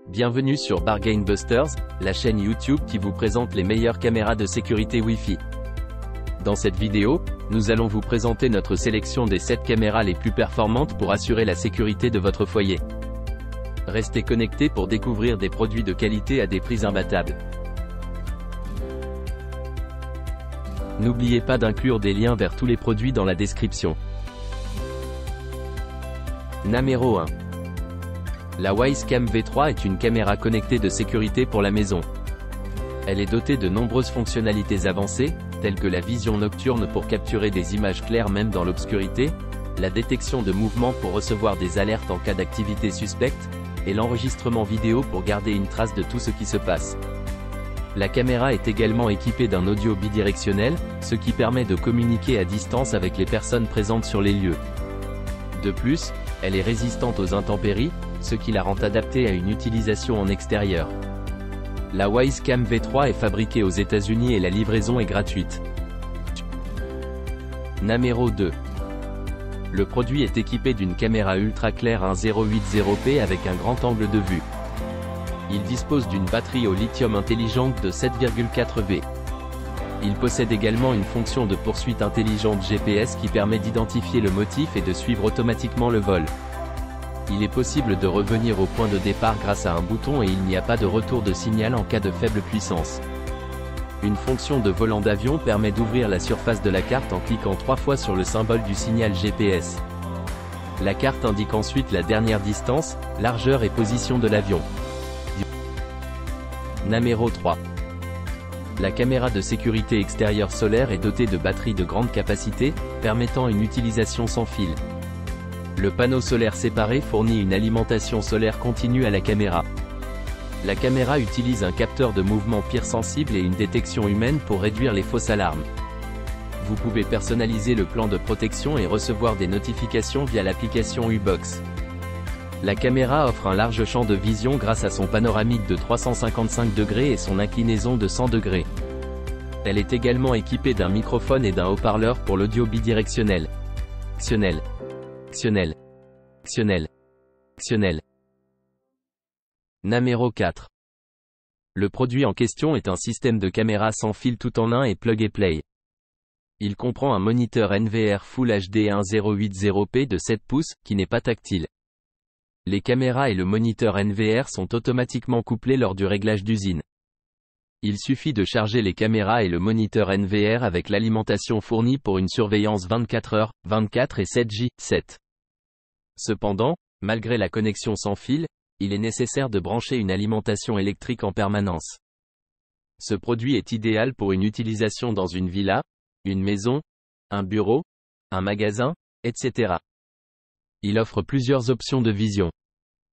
Bienvenue sur Bargain Busters, la chaîne YouTube qui vous présente les meilleures caméras de sécurité Wi-Fi. Dans cette vidéo, nous allons vous présenter notre sélection des 7 caméras les plus performantes pour assurer la sécurité de votre foyer. Restez connectés pour découvrir des produits de qualité à des prix imbattables. N'oubliez pas d'inclure des liens vers tous les produits dans la description. Numéro 1. La Wisecam V3 est une caméra connectée de sécurité pour la maison. Elle est dotée de nombreuses fonctionnalités avancées, telles que la vision nocturne pour capturer des images claires même dans l'obscurité, la détection de mouvements pour recevoir des alertes en cas d'activité suspecte, et l'enregistrement vidéo pour garder une trace de tout ce qui se passe. La caméra est également équipée d'un audio bidirectionnel, ce qui permet de communiquer à distance avec les personnes présentes sur les lieux. De plus, elle est résistante aux intempéries, ce qui la rend adaptée à une utilisation en extérieur. La Wisecam V3 est fabriquée aux États-Unis et la livraison est gratuite. Numéro 2. Le produit est équipé d'une caméra ultra claire 1080p avec un grand angle de vue. Il dispose d'une batterie au lithium intelligente de 7,4 V. Il possède également une fonction de poursuite intelligente GPS qui permet d'identifier le motif et de suivre automatiquement le vol. Il est possible de revenir au point de départ grâce à un bouton et il n'y a pas de retour de signal en cas de faible puissance. Une fonction de volant d'avion permet d'ouvrir la surface de la carte en cliquant 3 fois sur le symbole du signal GPS. La carte indique ensuite la dernière distance, largeur et position de l'avion. Numéro 3. La caméra de sécurité extérieure solaire est dotée de batteries de grande capacité, permettant une utilisation sans fil. Le panneau solaire séparé fournit une alimentation solaire continue à la caméra. La caméra utilise un capteur de mouvement PIR sensible et une détection humaine pour réduire les fausses alarmes. Vous pouvez personnaliser le plan de protection et recevoir des notifications via l'application U-Box. La caméra offre un large champ de vision grâce à son panoramique de 355 degrés et son inclinaison de 100 degrés. Elle est également équipée d'un microphone et d'un haut-parleur pour l'audio bidirectionnel. Numéro 4. Le produit en question est un système de caméra sans fil tout en un et plug and play. Il comprend un moniteur NVR Full HD 1080p de 7 pouces, qui n'est pas tactile. Les caméras et le moniteur NVR sont automatiquement couplés lors du réglage d'usine. Il suffit de charger les caméras et le moniteur NVR avec l'alimentation fournie pour une surveillance 24h/24 et 7J/7. Cependant, malgré la connexion sans fil, il est nécessaire de brancher une alimentation électrique en permanence. Ce produit est idéal pour une utilisation dans une villa, une maison, un bureau, un magasin, etc. Il offre plusieurs options de vision.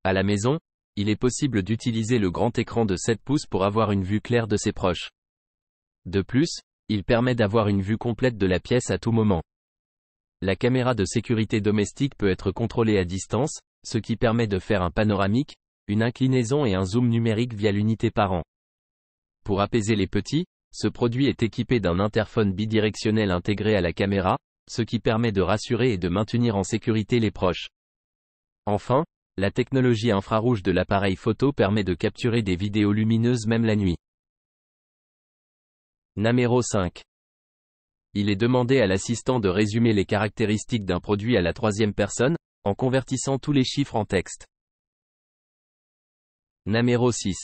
À la maison, il est possible d'utiliser le grand écran de 7 pouces pour avoir une vue claire de ses proches. De plus, il permet d'avoir une vue complète de la pièce à tout moment. La caméra de sécurité domestique peut être contrôlée à distance, ce qui permet de faire un panoramique, une inclinaison et un zoom numérique via l'unité par an. Pour apaiser les petits, ce produit est équipé d'un interphone bidirectionnel intégré à la caméra, ce qui permet de rassurer et de maintenir en sécurité les proches. Enfin, la technologie infrarouge de l'appareil photo permet de capturer des vidéos lumineuses même la nuit. Numéro 5. Il est demandé à l'assistant de résumer les caractéristiques d'un produit à la troisième personne, en convertissant tous les chiffres en texte. Numéro 6.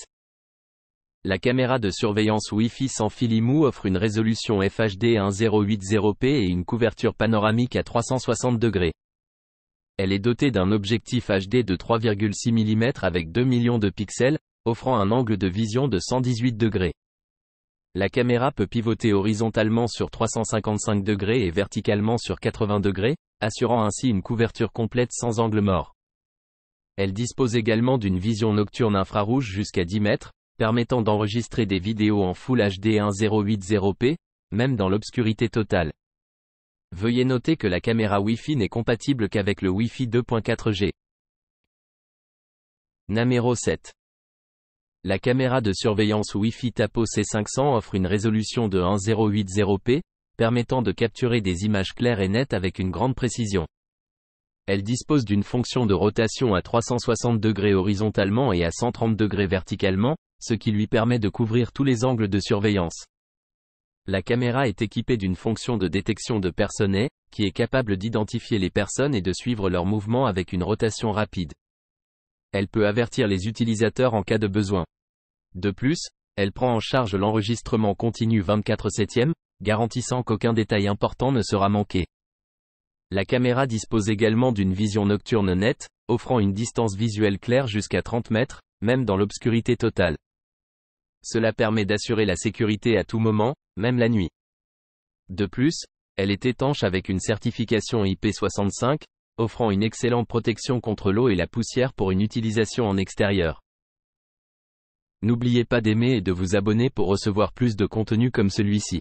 La caméra de surveillance Wi-Fi sans fil IMU offre une résolution FHD 1080p et une couverture panoramique à 360 degrés. Elle est dotée d'un objectif HD de 3,6 mm avec 2 millions de pixels, offrant un angle de vision de 118 degrés. La caméra peut pivoter horizontalement sur 355 degrés et verticalement sur 80 degrés, assurant ainsi une couverture complète sans angle mort. Elle dispose également d'une vision nocturne infrarouge jusqu'à 10 mètres, permettant d'enregistrer des vidéos en Full HD 1080p, même dans l'obscurité totale. Veuillez noter que la caméra Wi-Fi n'est compatible qu'avec le Wi-Fi 2.4G. Numéro 7. La caméra de surveillance Wi-Fi Tapo C500 offre une résolution de 1080p, permettant de capturer des images claires et nettes avec une grande précision. Elle dispose d'une fonction de rotation à 360 degrés horizontalement et à 130 degrés verticalement, ce qui lui permet de couvrir tous les angles de surveillance. La caméra est équipée d'une fonction de détection de personnes, qui est capable d'identifier les personnes et de suivre leurs mouvements avec une rotation rapide. Elle peut avertir les utilisateurs en cas de besoin. De plus, elle prend en charge l'enregistrement continu 24/7, garantissant qu'aucun détail important ne sera manqué. La caméra dispose également d'une vision nocturne nette, offrant une distance visuelle claire jusqu'à 30 mètres, même dans l'obscurité totale. Cela permet d'assurer la sécurité à tout moment, même la nuit. De plus, elle est étanche avec une certification IP65, offrant une excellente protection contre l'eau et la poussière pour une utilisation en extérieur. N'oubliez pas d'aimer et de vous abonner pour recevoir plus de contenu comme celui-ci.